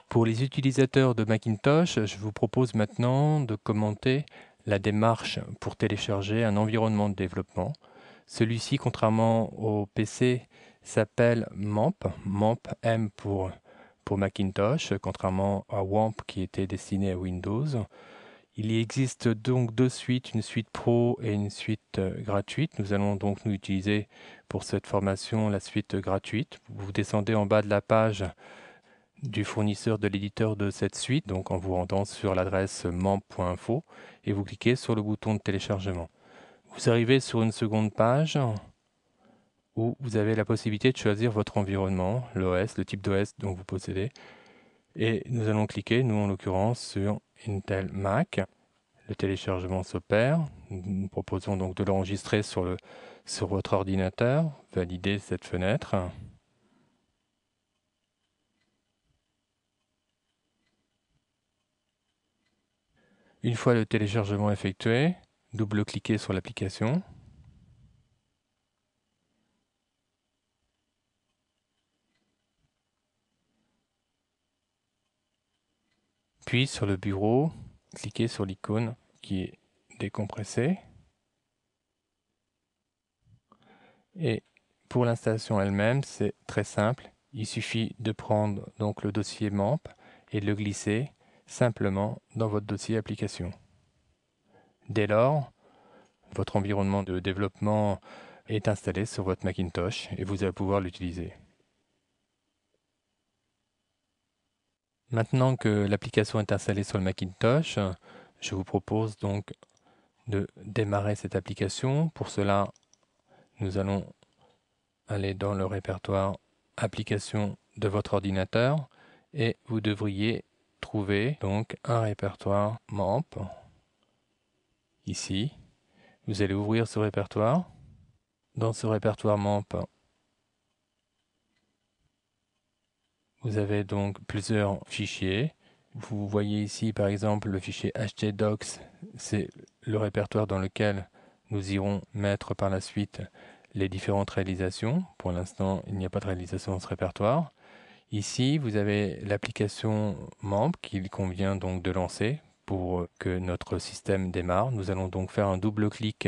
Pour les utilisateurs de Macintosh, je vous propose maintenant de commenter la démarche pour télécharger un environnement de développement. Celui-ci, contrairement au PC, s'appelle MAMP, MAMP M pour Macintosh, contrairement à WAMP qui était destiné à Windows. Il y existe donc deux suites, une suite pro et une suite gratuite. Nous allons donc nous utiliser pour cette formation la suite gratuite. Vous descendez en bas de la page du fournisseur de l'éditeur de cette suite, donc en vous rendant sur l'adresse mamp.info et vous cliquez sur le bouton de téléchargement. Vous arrivez sur une seconde page où vous avez la possibilité de choisir votre environnement, l'OS, le type d'OS dont vous possédez. Et nous allons cliquer, nous en l'occurrence, sur Intel Mac. Le téléchargement s'opère. Nous proposons donc de l'enregistrer sur votre ordinateur. Validez cette fenêtre. Une fois le téléchargement effectué, double-cliquez sur l'application. Puis sur le bureau, cliquez sur l'icône qui est décompressée. Et pour l'installation elle-même, c'est très simple. Il suffit de prendre donc le dossier MAMP et de le glisser simplement dans votre dossier application. Dès lors, votre environnement de développement est installé sur votre Macintosh et vous allez pouvoir l'utiliser. Maintenant que l'application est installée sur le Macintosh, je vous propose donc de démarrer cette application. Pour cela, nous allons aller dans le répertoire applications de votre ordinateur et vous devriez trouver donc un répertoire MAMP. Ici, vous allez ouvrir ce répertoire. Dans ce répertoire MAMP, vous avez donc plusieurs fichiers. Vous voyez ici par exemple le fichier htdocs, c'est le répertoire dans lequel nous irons mettre par la suite les différentes réalisations. Pour l'instant, il n'y a pas de réalisation dans ce répertoire. Ici, vous avez l'application MAMP qu'il convient donc de lancer pour que notre système démarre. Nous allons donc faire un double clic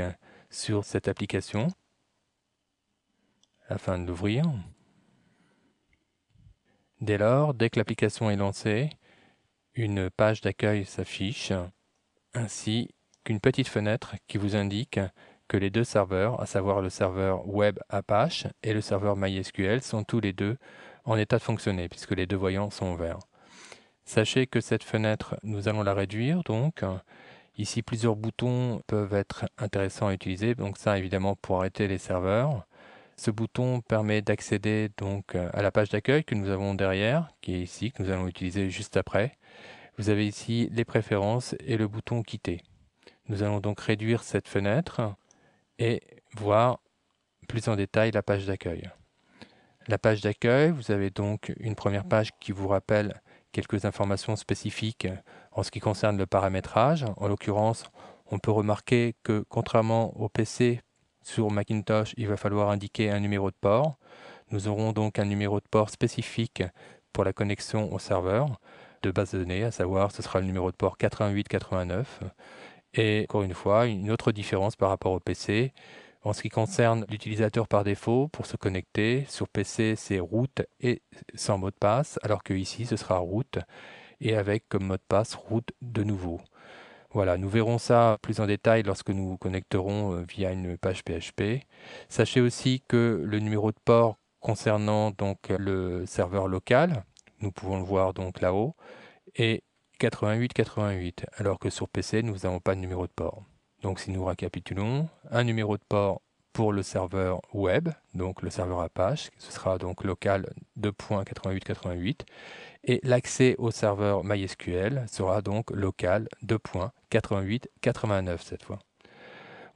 sur cette application afin de l'ouvrir. Dès lors, dès que l'application est lancée, une page d'accueil s'affiche, ainsi qu'une petite fenêtre qui vous indique que les deux serveurs, à savoir le serveur web Apache et le serveur MySQL, sont tous les deux en état de fonctionner, puisque les deux voyants sont verts. Sachez que cette fenêtre, nous allons la réduire, donc ici plusieurs boutons peuvent être intéressants à utiliser, donc ça évidemment pour arrêter les serveurs. Ce bouton permet d'accéder donc à la page d'accueil que nous avons derrière, qui est ici, que nous allons utiliser juste après. Vous avez ici les préférences et le bouton quitter. Nous allons donc réduire cette fenêtre et voir plus en détail la page d'accueil. La page d'accueil, vous avez donc une première page qui vous rappelle quelques informations spécifiques en ce qui concerne le paramétrage. En l'occurrence, on peut remarquer que contrairement au PC, sur Macintosh, il va falloir indiquer un numéro de port. Nous aurons donc un numéro de port spécifique pour la connexion au serveur de base de données, à savoir ce sera le numéro de port 8889. Et encore une fois, une autre différence par rapport au PC. En ce qui concerne l'utilisateur par défaut, pour se connecter, sur PC c'est root et sans mot de passe, alors que ici ce sera root et avec comme mot de passe root de nouveau. Voilà, nous verrons ça plus en détail lorsque nous connecterons via une page PHP. Sachez aussi que le numéro de port concernant donc le serveur local, nous pouvons le voir donc là-haut, est 8888, alors que sur PC nous n'avons pas de numéro de port. Donc si nous récapitulons, un numéro de port pour le serveur web, donc le serveur Apache, ce sera donc local 2.8888, et l'accès au serveur MySQL sera donc local 2.8889 cette fois.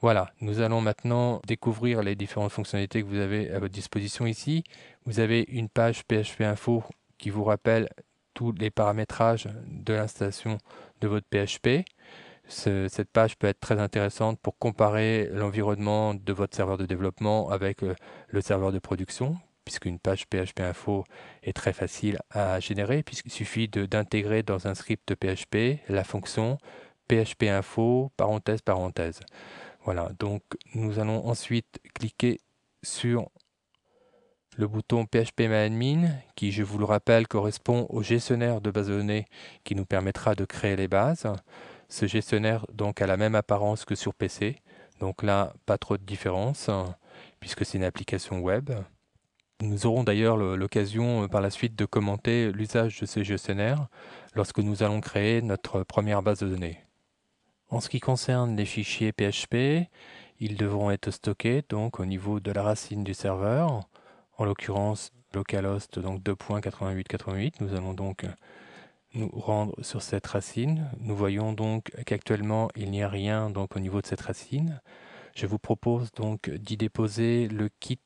Voilà, nous allons maintenant découvrir les différentes fonctionnalités que vous avez à votre disposition ici. Vous avez une page PHP Info qui vous rappelle tous les paramétrages de l'installation de votre PHP. Cette page peut être très intéressante pour comparer l'environnement de votre serveur de développement avec le serveur de production, puisqu'une page PHP Info est très facile à générer, puisqu'il suffit d'intégrer dans un script de PHP la fonction PHP Info, parenthèse, parenthèse. Voilà, donc nous allons ensuite cliquer sur le bouton PHPMyAdmin, qui, je vous le rappelle, correspond au gestionnaire de base de données qui nous permettra de créer les bases. Ce gestionnaire donc a la même apparence que sur PC, donc là, pas trop de différence, puisque c'est une application web. Nous aurons d'ailleurs l'occasion par la suite de commenter l'usage de ce gestionnaire lorsque nous allons créer notre première base de données. En ce qui concerne les fichiers PHP, ils devront être stockés donc au niveau de la racine du serveur, en l'occurrence localhost donc 2.8888. Nous allons donc nous rendre sur cette racine. Nous voyons donc qu'actuellement il n'y a rien donc au niveau de cette racine. Je vous propose donc d'y déposer le kit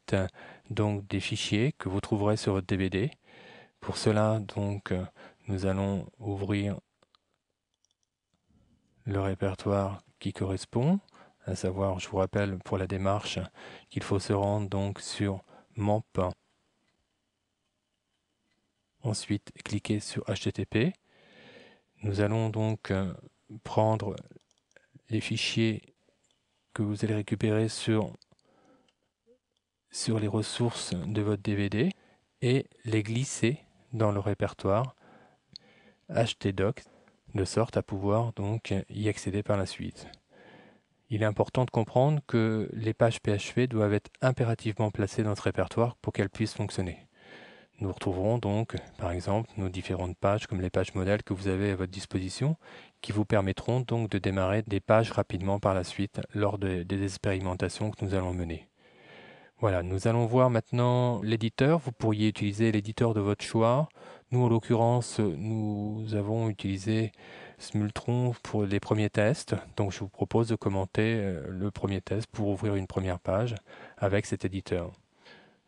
donc des fichiers que vous trouverez sur votre DVD. Pour cela donc nous allons ouvrir le répertoire qui correspond, à savoir, je vous rappelle pour la démarche qu'il faut se rendre donc sur MAMP, ensuite cliquer sur HTTP. Nous allons donc prendre les fichiers que vous allez récupérer sur les ressources de votre DVD et les glisser dans le répertoire htdoc, de sorte à pouvoir donc y accéder par la suite. Il est important de comprendre que les pages PHP doivent être impérativement placées dans ce répertoire pour qu'elles puissent fonctionner. Nous retrouverons donc, par exemple, nos différentes pages, comme les pages modèles que vous avez à votre disposition, qui vous permettront donc de démarrer des pages rapidement par la suite lors des expérimentations que nous allons mener. Voilà, nous allons voir maintenant l'éditeur. Vous pourriez utiliser l'éditeur de votre choix. Nous, en l'occurrence, nous avons utilisé Smultron pour les premiers tests. Donc, je vous propose de commenter le premier test pour ouvrir une première page avec cet éditeur.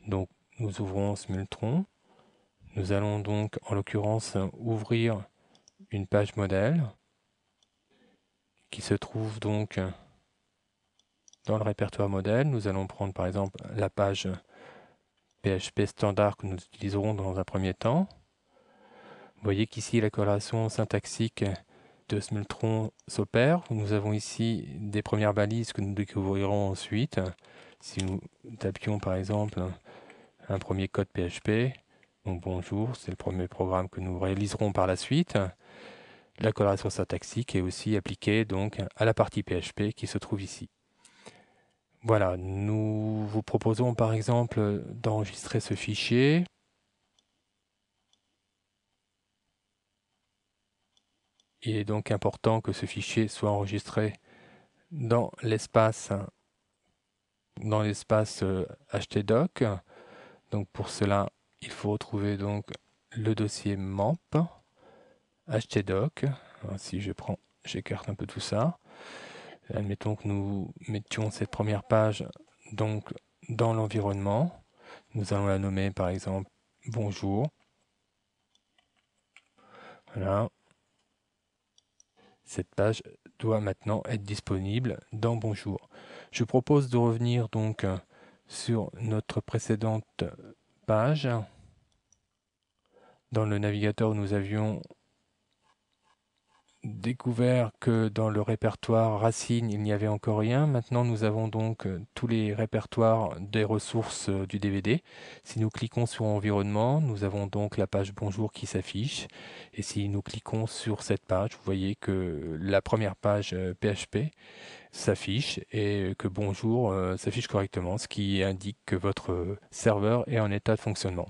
Donc, nous ouvrons Smultron. Nous allons donc, en l'occurrence, ouvrir une page modèle qui se trouve donc dans le répertoire modèle. Nous allons prendre par exemple la page PHP standard que nous utiliserons dans un premier temps. Vous voyez qu'ici la corrélation syntaxique de Smultron s'opère. Nous avons ici des premières balises que nous découvrirons ensuite. Si nous tapions par exemple un premier code PHP, donc bonjour, c'est le premier programme que nous réaliserons par la suite. La corrélation syntaxique est aussi appliquée donc à la partie PHP qui se trouve ici. Voilà, nous vous proposons par exemple d'enregistrer ce fichier. Il est donc important que ce fichier soit enregistré dans l'espace htdoc. Donc pour cela, il faut retrouver donc le dossier MAMP htdoc. Alors, si j'écarte un peu tout ça. Admettons que nous mettions cette première page donc dans l'environnement. Nous allons la nommer par exemple bonjour. Voilà. Cette page doit maintenant être disponible dans bonjour. Je propose de revenir donc sur notre précédente page. Dans le navigateur, nous avions découvert que dans le répertoire racine, il n'y avait encore rien. Maintenant, nous avons donc tous les répertoires des ressources du DVD. Si nous cliquons sur environnement, nous avons donc la page bonjour qui s'affiche. Et si nous cliquons sur cette page, vous voyez que la première page PHP s'affiche et que bonjour s'affiche correctement, ce qui indique que votre serveur est en état de fonctionnement.